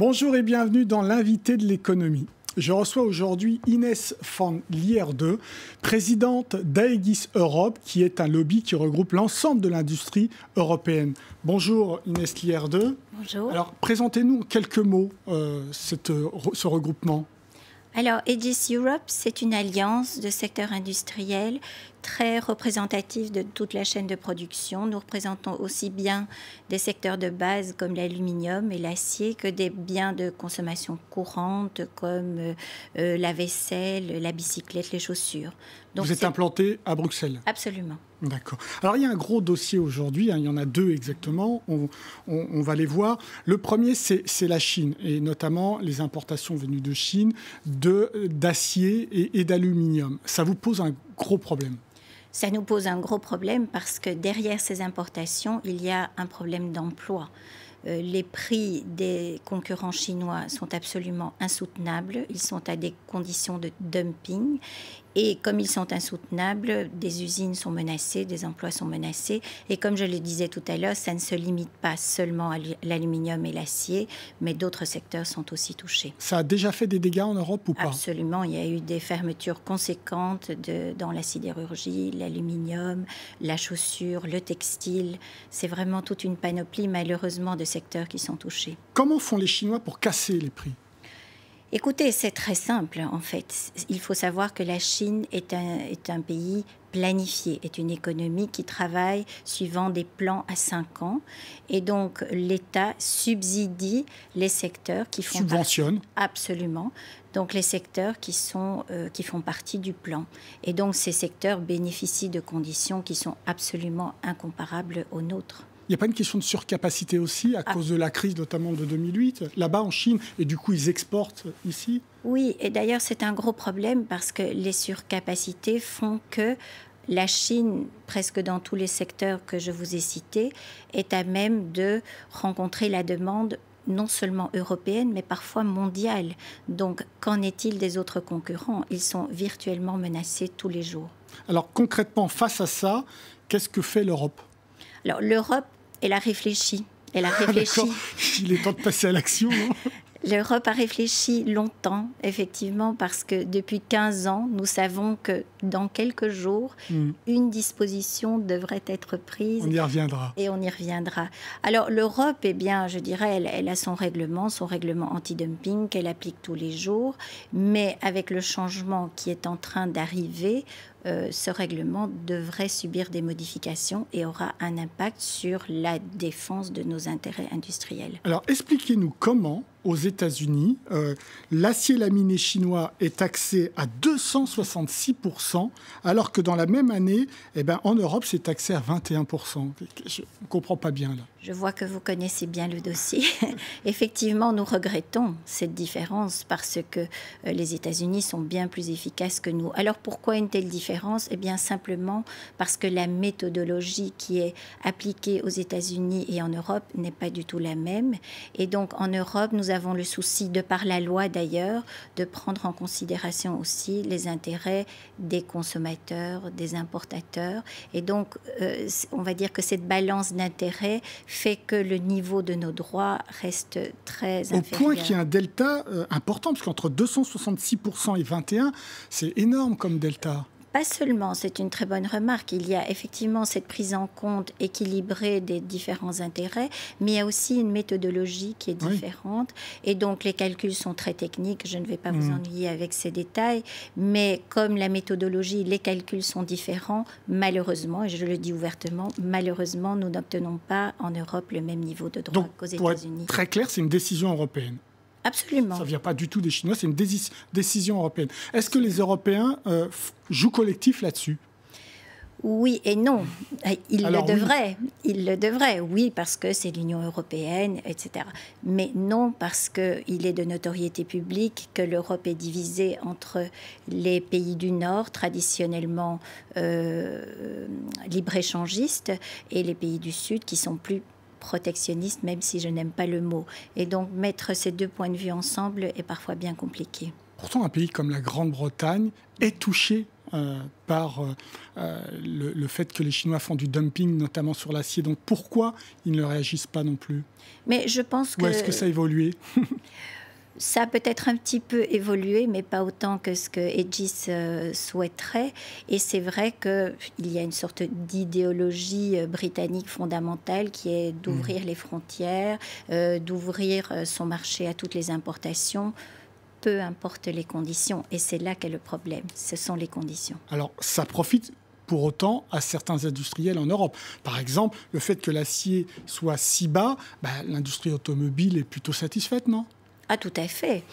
Bonjour et bienvenue dans l'invité de l'économie. Je reçois aujourd'hui Inès van Lierde, présidente d'Aegis Europe, qui est un lobby qui regroupe l'ensemble de l'industrie européenne. Bonjour Inès Lierde. Bonjour. Alors, présentez-nous en quelques mots ce regroupement. Alors, Aegis Europe, c'est une alliance de secteurs industriels très représentatif de toute la chaîne de production. Nous représentons aussi bien des secteurs de base comme l'aluminium et l'acier que des biens de consommation courante comme la vaisselle, la bicyclette, les chaussures. Donc, vous êtes implanté à Bruxelles? Absolument. D'accord. Alors, il y a un gros dossier aujourd'hui, il y en a deux exactement, on va les voir. Le premier, c'est la Chine, et notamment les importations venues de Chine d'acier et d'aluminium. Ça vous pose un gros problème? Ça nous pose un gros problème parce que derrière ces importations, il y a un problème d'emploi. Les prix des concurrents chinois sont absolument insoutenables. Ils sont à des conditions de dumping. Et comme ils sont insoutenables, des usines sont menacées, des emplois sont menacés. Et comme je le disais tout à l'heure, ça ne se limite pas seulement à l'aluminium et l'acier, mais d'autres secteurs sont aussi touchés. Ça a déjà fait des dégâts en Europe ou pas? Absolument. Il y a eu des fermetures conséquentes dans la sidérurgie, l'aluminium, la chaussure, le textile. C'est vraiment toute une panoplie, malheureusement, de secteurs qui sont touchés. Comment font les Chinois pour casser les prix? Écoutez, c'est très simple en fait. Il faut savoir que la Chine est un pays planifié, est une économie qui travaille suivant des plans à 5 ans. Et donc l'État subsidie les secteurs qui font subventionne. Absolument. Donc les secteurs qui font partie du plan. Et donc ces secteurs bénéficient de conditions qui sont absolument incomparables aux nôtres. Il n'y a pas une question de surcapacité aussi à cause de la crise notamment de 2008, là-bas en Chine, et du coup ils exportent ici? Oui, et d'ailleurs c'est un gros problème parce que les surcapacités font que la Chine, presque dans tous les secteurs que je vous ai cités, est à même de rencontrer la demande non seulement européenne, mais parfois mondiale. Donc, qu'en est-il des autres concurrents? Ils sont virtuellement menacés tous les jours. Alors concrètement, face à ça, qu'est-ce que fait l'Europe? Alors l'Europe, elle a réfléchi. Elle a réfléchi. Il est temps de passer à l'action, non? L'Europe a réfléchi longtemps, effectivement, parce que depuis 15 ans, nous savons que dans quelques jours, une disposition devrait être prise. On y reviendra. Et on y reviendra. Alors l'Europe, eh bien, je dirais, elle a son règlement anti-dumping qu'elle applique tous les jours. Mais avec le changement qui est en train d'arriver, ce règlement devrait subir des modifications et aura un impact sur la défense de nos intérêts industriels. Alors, expliquez-nous comment, aux États-Unis, l'acier laminé chinois est taxé à 266%, alors que dans la même année, en Europe, c'est taxé à 21%. Je ne comprends pas bien, là. Je vois que vous connaissez bien le dossier. Effectivement, nous regrettons cette différence parce que les États-Unis sont bien plus efficaces que nous. Alors, pourquoi une telle différence? Eh bien, simplement parce que la méthodologie qui est appliquée aux États-Unis et en Europe n'est pas du tout la même. Et donc, en Europe, nous avons le souci, de par la loi d'ailleurs, de prendre en considération aussi les intérêts des consommateurs, des importateurs. Et donc, on va dire que cette balance d'intérêts fait que le niveau de nos droits reste très inférieur. Au point qu'il y a un delta important, parce qu'entre 266% et 21%, c'est énorme comme delta. Pas seulement, c'est une très bonne remarque. Il y a effectivement cette prise en compte équilibrée des différents intérêts, mais il y a aussi une méthodologie qui est différente. Oui. Et donc, les calculs sont très techniques. Je ne vais pas vous ennuyer avec ces détails. Mais comme la méthodologie, les calculs sont différents, malheureusement, et je le dis ouvertement, malheureusement, nous n'obtenons pas en Europe le même niveau de droit qu'aux États-Unis. Très clair, c'est une décision européenne. Absolument. Ça ne vient pas du tout des Chinois, c'est une décision européenne. Est-ce que les Européens jouent collectif là-dessus? Oui et non. Ils le devraient, oui, parce que c'est l'Union européenne, etc. Mais non, parce qu'il est de notoriété publique que l'Europe est divisée entre les pays du Nord, traditionnellement libre-échangistes, et les pays du Sud qui sont plus protectionniste, même si je n'aime pas le mot. Et donc, mettre ces deux points de vue ensemble est parfois bien compliqué. Pourtant, un pays comme la Grande-Bretagne est touché par le fait que les Chinois font du dumping, notamment sur l'acier. Donc pourquoi ils ne réagissent pas non plus? Mais je pense que... Ou est-ce que ça a évolué? Ça a peut-être un petit peu évolué, mais pas autant que ce que Aegis souhaiterait. Et c'est vrai qu'il y a une sorte d'idéologie britannique fondamentale qui est d'ouvrir les frontières, d'ouvrir son marché à toutes les importations, peu importe les conditions. Et c'est là qu'est le problème, ce sont les conditions. Alors, ça profite pour autant à certains industriels en Europe. Par exemple, le fait que l'acier soit si bas, l'industrie automobile est plutôt satisfaite, non ? Ah, tout à fait.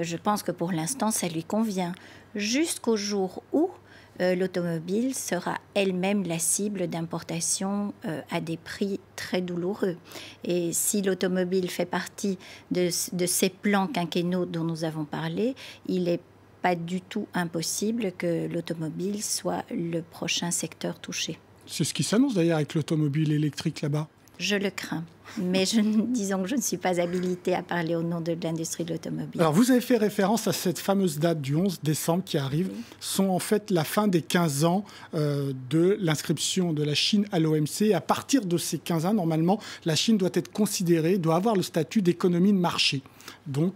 Je pense que pour l'instant, ça lui convient. Jusqu'au jour où l'automobile sera elle-même la cible d'importation à des prix très douloureux. Et si l'automobile fait partie de ces plans quinquennaux dont nous avons parlé, il n'est pas du tout impossible que l'automobile soit le prochain secteur touché. C'est ce qui s'annonce d'ailleurs avec l'automobile électrique là-bas. Je le crains, mais disons que je ne suis pas habilitée à parler au nom de l'industrie de l'automobile. Alors, vous avez fait référence à cette fameuse date du 11 décembre qui arrive. Sont en fait la fin des 15 ans de l'inscription de la Chine à l'OMC. À partir de ces 15 ans, normalement, la Chine doit être considérée, doit avoir le statut d'économie de marché. Donc,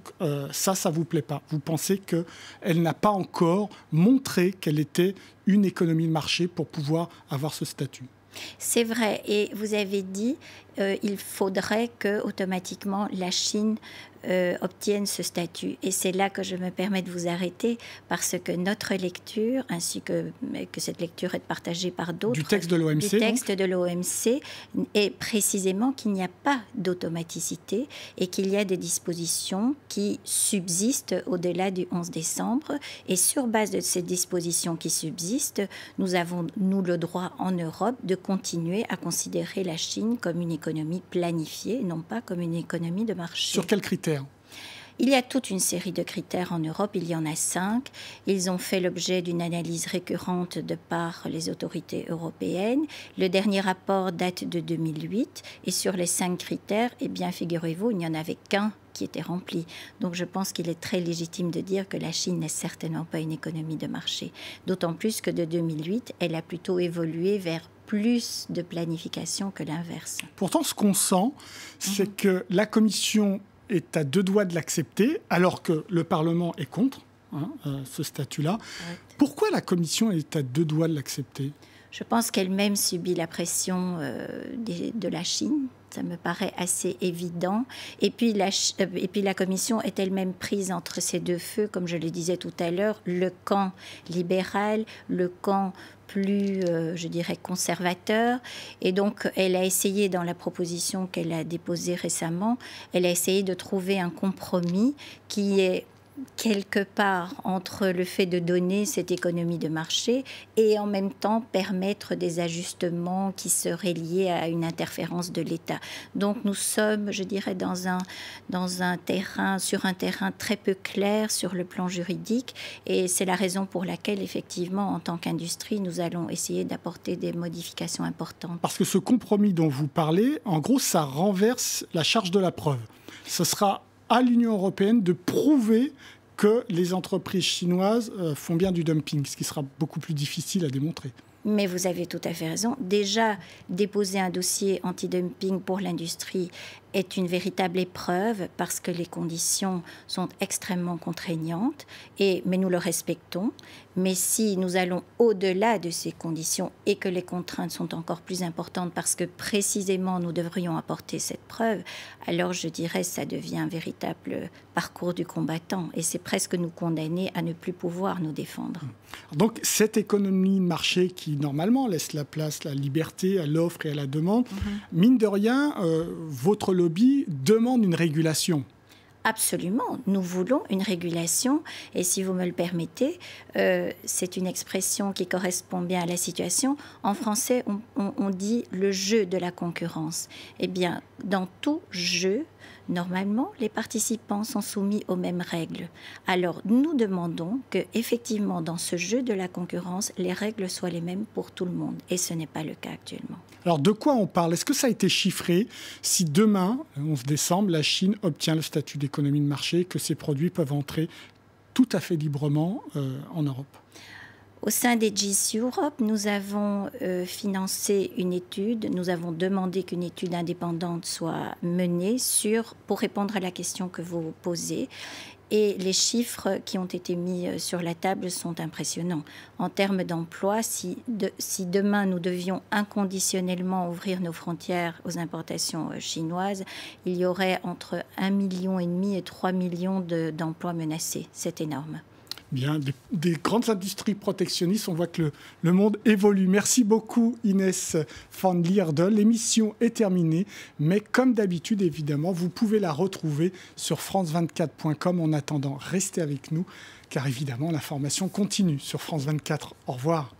ça ne vous plaît pas. Vous pensez qu'elle n'a pas encore montré qu'elle était une économie de marché pour pouvoir avoir ce statut. C'est vrai, et vous avez dit il faudrait que automatiquement la Chine obtienne ce statut. Et c'est là que je me permets de vous arrêter, parce que notre lecture, ainsi que cette lecture est partagée par d'autres, du texte de l'OMC, de l'OMC, est précisément qu'il n'y a pas d'automaticité et qu'il y a des dispositions qui subsistent au-delà du 11 décembre. Et sur base de ces dispositions qui subsistent, nous avons, nous, le droit en Europe de continuer à considérer la Chine comme une économie planifiée, non pas comme une économie de marché. Sur quels critères ? Il y a toute une série de critères en Europe, il y en a 5. Ils ont fait l'objet d'une analyse récurrente de par les autorités européennes. Le dernier rapport date de 2008 et sur les 5 critères, eh bien, figurez-vous, il n'y en avait qu'un qui était rempli. Donc je pense qu'il est très légitime de dire que la Chine n'est certainement pas une économie de marché. D'autant plus que de 2008, elle a plutôt évolué vers plus de planification que l'inverse. Pourtant, ce qu'on sent, c'est que la Commission est à 2 doigts de l'accepter, alors que le Parlement est contre ce statut-là. Ouais. Pourquoi la Commission est à 2 doigts de l'accepter ? Je pense qu'elle-même subit la pression de la Chine. Ça me paraît assez évident. Et puis la Commission est elle-même prise entre ces deux feux, comme je le disais tout à l'heure, le camp libéral, le camp plus, je dirais, conservateur. Et donc, elle a essayé, dans la proposition qu'elle a déposée récemment, elle a essayé de trouver un compromis qui est quelque part entre le fait de donner cette économie de marché et en même temps permettre des ajustements qui seraient liés à une interférence de l'État. Donc nous sommes, je dirais, sur un terrain très peu clair sur le plan juridique, et c'est la raison pour laquelle effectivement en tant qu'industrie nous allons essayer d'apporter des modifications importantes. Parce que ce compromis dont vous parlez, en gros, ça renverse la charge de la preuve. Ce sera à l'Union européenne de prouver que les entreprises chinoises font bien du dumping, ce qui sera beaucoup plus difficile à démontrer. Mais vous avez tout à fait raison. Déjà, déposer un dossier anti-dumping pour l'industrie est une véritable épreuve parce que les conditions sont extrêmement contraignantes, mais nous le respectons. Mais si nous allons au-delà de ces conditions et que les contraintes sont encore plus importantes parce que précisément nous devrions apporter cette preuve, alors je dirais que ça devient un véritable parcours du combattant et c'est presque nous condamner à ne plus pouvoir nous défendre. Donc cette économie de marché qui normalement laisse la place, la liberté à l'offre et à la demande, mine de rien, votre lobby demande une régulation. Absolument, nous voulons une régulation et si vous me le permettez, c'est une expression qui correspond bien à la situation. En français, on dit le jeu de la concurrence. Eh bien, dans tout jeu, normalement, les participants sont soumis aux mêmes règles. Alors, nous demandons que, effectivement, dans ce jeu de la concurrence, les règles soient les mêmes pour tout le monde. Et ce n'est pas le cas actuellement. Alors, de quoi on parle ? Est-ce que ça a été chiffré si demain, le 11 décembre, la Chine obtient le statut d'économie de marché, que ces produits peuvent entrer tout à fait librement en Europe ? Au sein des GIS Europe, nous avons financé une étude, nous avons demandé qu'une étude indépendante soit menée pour répondre à la question que vous posez. Et les chiffres qui ont été mis sur la table sont impressionnants. En termes d'emploi, si demain nous devions inconditionnellement ouvrir nos frontières aux importations chinoises, il y aurait entre 1,5 million et 3 millions d'emplois menacés. C'est énorme. Bien, des grandes industries protectionnistes, on voit que le monde évolue. Merci beaucoup Inès van Lierde. L'émission est terminée, mais comme d'habitude, évidemment, vous pouvez la retrouver sur france24.com. En attendant, restez avec nous, car évidemment, l'information continue sur France 24. Au revoir.